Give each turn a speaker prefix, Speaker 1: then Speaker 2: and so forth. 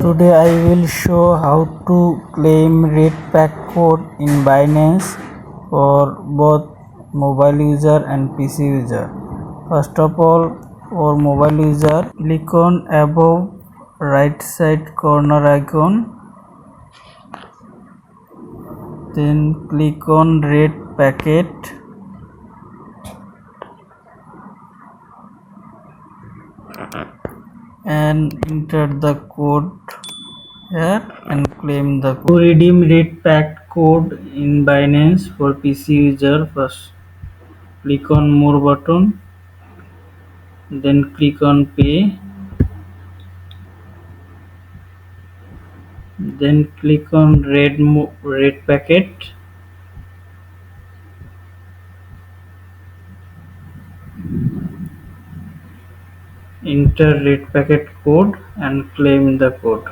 Speaker 1: Today I will show how to claim Red Pack code in Binance for both mobile user and PC user. First of all, for mobile user, click on above right side corner icon, then click on Red Packet, and enter the code here and claim the code. To redeem Red Pack code in Binance for PC user, first click on more button, then click on pay, then click on red packet, enter red packet code and claim the code.